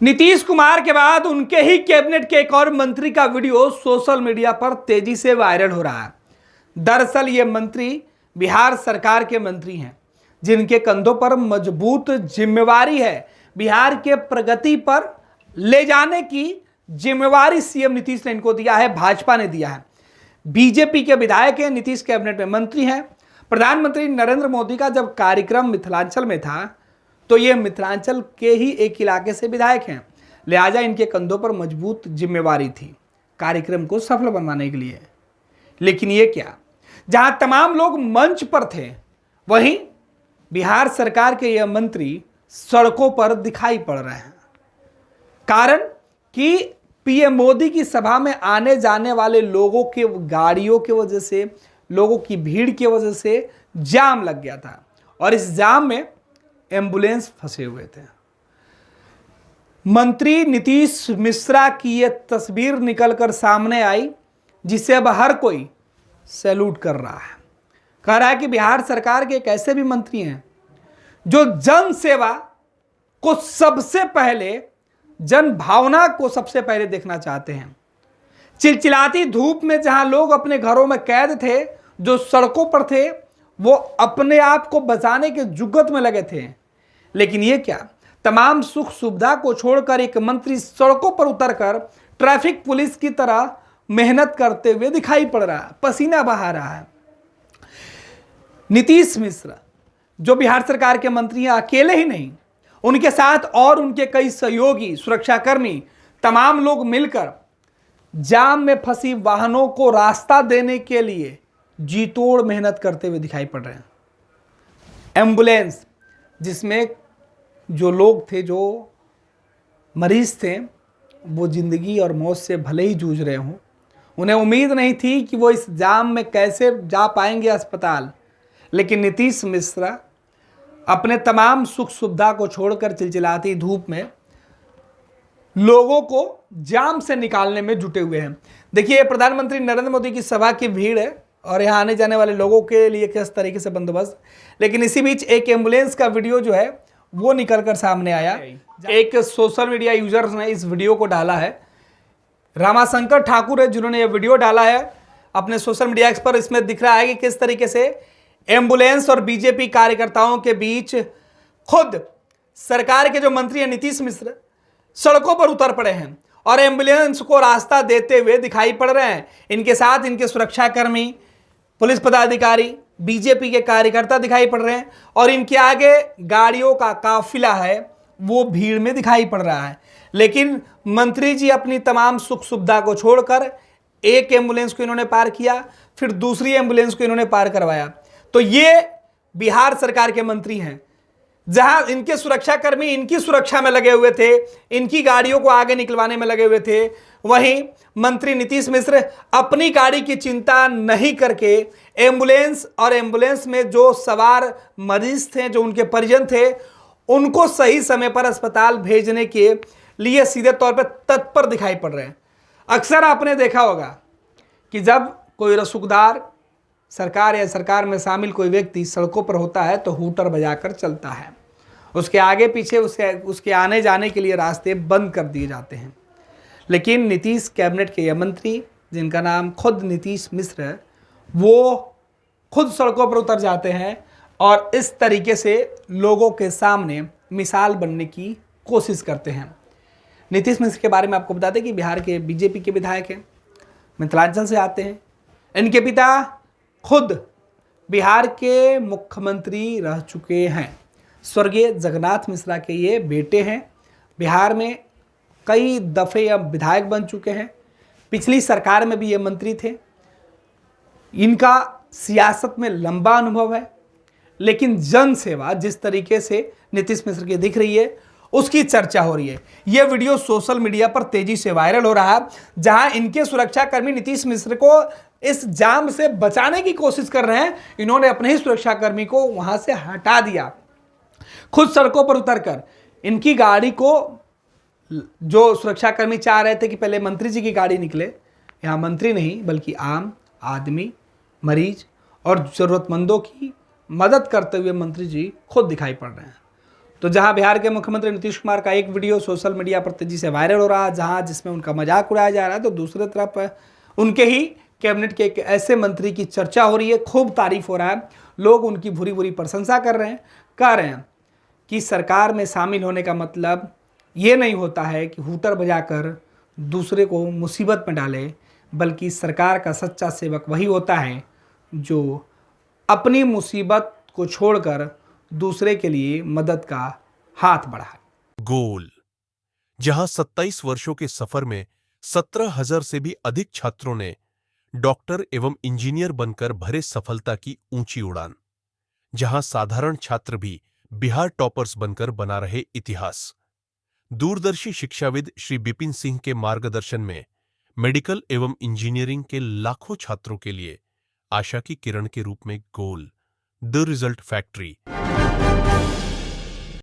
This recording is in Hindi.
नीतीश कुमार के बाद उनके ही कैबिनेट के एक और मंत्री का वीडियो सोशल मीडिया पर तेजी से वायरल हो रहा है। दरअसल ये मंत्री बिहार सरकार के मंत्री हैं, जिनके कंधों पर मजबूत जिम्मेवारी है। बिहार के प्रगति पर ले जाने की जिम्मेवारी सीएम नीतीश ने इनको दिया है, भाजपा ने दिया है। बीजेपी के विधायक हैं, नीतीश कैबिनेट में मंत्री हैं। प्रधानमंत्री नरेंद्र मोदी का जब कार्यक्रम मिथिलांचल में था तो ये मिथिलांचल के ही एक इलाके से विधायक हैं, लिहाजा इनके कंधों पर मजबूत जिम्मेवारी थी कार्यक्रम को सफल बनवाने के लिए। लेकिन ये क्या, जहां तमाम लोग मंच पर थे, वहीं बिहार सरकार के ये मंत्री सड़कों पर दिखाई पड़ रहे हैं। कारण कि पीएम मोदी की सभा में आने जाने वाले लोगों के गाड़ियों की वजह से, लोगों की भीड़ की वजह से जाम लग गया था और इस जाम में एम्बुलेंस फंसे हुए थे। मंत्री नीतीश मिश्रा की यह तस्वीर निकलकर सामने आई, जिसे अब हर कोई सैल्यूट कर रहा है। कह रहा है कि बिहार सरकार के एक ऐसे भी मंत्री हैं जो जन सेवा को सबसे पहले, जन भावना को सबसे पहले देखना चाहते हैं। चिलचिलाती धूप में जहां लोग अपने घरों में कैद थे, जो सड़कों पर थे, वो अपने आप को बचाने के जुगत में लगे थे। लेकिन ये क्या, तमाम सुख सुविधा को छोड़कर एक मंत्री सड़कों पर उतरकर ट्रैफिक पुलिस की तरह मेहनत करते हुए दिखाई पड़ रहा है, पसीना बहा रहा है। नीतीश मिश्रा जो बिहार सरकार के मंत्री हैं, अकेले ही नहीं, उनके साथ और उनके कई सहयोगी, सुरक्षाकर्मी, तमाम लोग मिलकर जाम में फंसी वाहनों को रास्ता देने के लिए जी तोड़ मेहनत करते हुए दिखाई पड़ रहे हैं। एम्बुलेंस जिसमें जो लोग थे, जो मरीज थे, वो जिंदगी और मौत से भले ही जूझ रहे हों, उन्हें उम्मीद नहीं थी कि वो इस जाम में कैसे जा पाएंगे अस्पताल। लेकिन नीतीश मिश्रा अपने तमाम सुख सुविधा को छोड़कर चिलचिलाती धूप में लोगों को जाम से निकालने में जुटे हुए हैं। देखिए, प्रधानमंत्री नरेंद्र मोदी की सभा की भीड़ है और यहाँ आने जाने वाले लोगों के लिए किस तरीके से बंदोबस्त। लेकिन इसी बीच एक एम्बुलेंस का वीडियो जो है वो निकलकर सामने आया। एक सोशल मीडिया यूजर्स ने इस वीडियो को डाला है। रामाशंकर ठाकुर है जिन्होंने ये वीडियो डाला है अपने सोशल मीडिया एक्स पर। इसमें दिख रहा है कि किस तरीके से एम्बुलेंस और बीजेपी कार्यकर्ताओं के बीच खुद सरकार के जो मंत्री हैं नीतीश मिश्रा सड़कों पर उतर पड़े हैं और एम्बुलेंस को रास्ता देते हुए दिखाई पड़ रहे हैं। इनके साथ इनके सुरक्षाकर्मी, पुलिस पदाधिकारी, बीजेपी के कार्यकर्ता दिखाई पड़ रहे हैं और इनके आगे गाड़ियों का काफिला है, वो भीड़ में दिखाई पड़ रहा है। लेकिन मंत्री जी अपनी तमाम सुख सुविधा को छोड़कर एक एम्बुलेंस को इन्होंने पार किया, फिर दूसरी एम्बुलेंस को इन्होंने पार करवाया। तो ये बिहार सरकार के मंत्री हैं, जहां इनके सुरक्षाकर्मी इनकी सुरक्षा में लगे हुए थे, इनकी गाड़ियों को आगे निकलवाने में लगे हुए थे, वहीं मंत्री नीतीश मिश्र अपनी गाड़ी की चिंता नहीं करके एम्बुलेंस और एम्बुलेंस में जो सवार मरीज थे, जो उनके परिजन थे, उनको सही समय पर अस्पताल भेजने के लिए सीधे तौर पर तत्पर दिखाई पड़ रहे हैं। अक्सर आपने देखा होगा कि जब कोई रसूखदार सरकार या सरकार में शामिल कोई व्यक्ति सड़कों पर होता है तो हूटर बजाकर चलता है, उसके आगे पीछे उसके आने जाने के लिए रास्ते बंद कर दिए जाते हैं। लेकिन नीतीश कैबिनेट के ये मंत्री, जिनका नाम खुद नीतीश मिश्र है, वो खुद सड़कों पर उतर जाते हैं और इस तरीके से लोगों के सामने मिसाल बनने की कोशिश करते हैं। नीतीश मिश्र के बारे में आपको बता दें कि बिहार के बीजेपी के विधायक हैं, मिथिलांचल से आते हैं। इनके पिता खुद बिहार के मुख्यमंत्री रह चुके हैं, स्वर्गीय जगन्नाथ मिश्रा के ये बेटे हैं। बिहार में कई दफ़े अब विधायक बन चुके हैं, पिछली सरकार में भी ये मंत्री थे। इनका सियासत में लंबा अनुभव है, लेकिन जन सेवा जिस तरीके से नीतीश मिश्र की दिख रही है उसकी चर्चा हो रही है। यह वीडियो सोशल मीडिया पर तेजी से वायरल हो रहा है, जहां इनके सुरक्षाकर्मी नीतीश मिश्र को इस जाम से बचाने की कोशिश कर रहे हैं। इन्होंने अपने ही सुरक्षाकर्मी को वहां से हटा दिया, खुद सड़कों पर उतरकर इनकी गाड़ी को, जो सुरक्षाकर्मी चाह रहे थे कि पहले मंत्री जी की गाड़ी निकले, यहाँ मंत्री नहीं बल्कि आम आदमी, मरीज और ज़रूरतमंदों की मदद करते हुए मंत्री जी खुद दिखाई पड़ रहे हैं। तो जहां बिहार के मुख्यमंत्री नीतीश कुमार का एक वीडियो सोशल मीडिया पर तेजी से वायरल हो रहा है, जिसमें उनका मजाक उड़ाया जा रहा है, तो दूसरी तरफ उनके ही कैबिनेट के एक ऐसे मंत्री की चर्चा हो रही है, खूब तारीफ हो रहा है, लोग उनकी भूरी भूरी प्रशंसा कर रहे हैं, कह रहे हैं कि सरकार में शामिल होने का मतलब ये नहीं होता है कि हूटर बजाकर दूसरे को मुसीबत में डाले, बल्कि सरकार का सच्चा सेवक वही होता है जो अपनी मुसीबत को छोड़कर दूसरे के लिए मदद का हाथ बढ़ाए। गोल, जहां 27 वर्षों के सफर में 17,000 से भी अधिक छात्रों ने डॉक्टर एवं इंजीनियर बनकर भरे सफलता की ऊंची उड़ान, जहां साधारण छात्र भी बिहार टॉपर्स बनकर बना रहे इतिहास। दूरदर्शी शिक्षाविद श्री बिपिन सिंह के मार्गदर्शन में मेडिकल एवं इंजीनियरिंग के लाखों छात्रों के लिए आशा की किरण के रूप में गोल, द रिजल्ट फैक्ट्री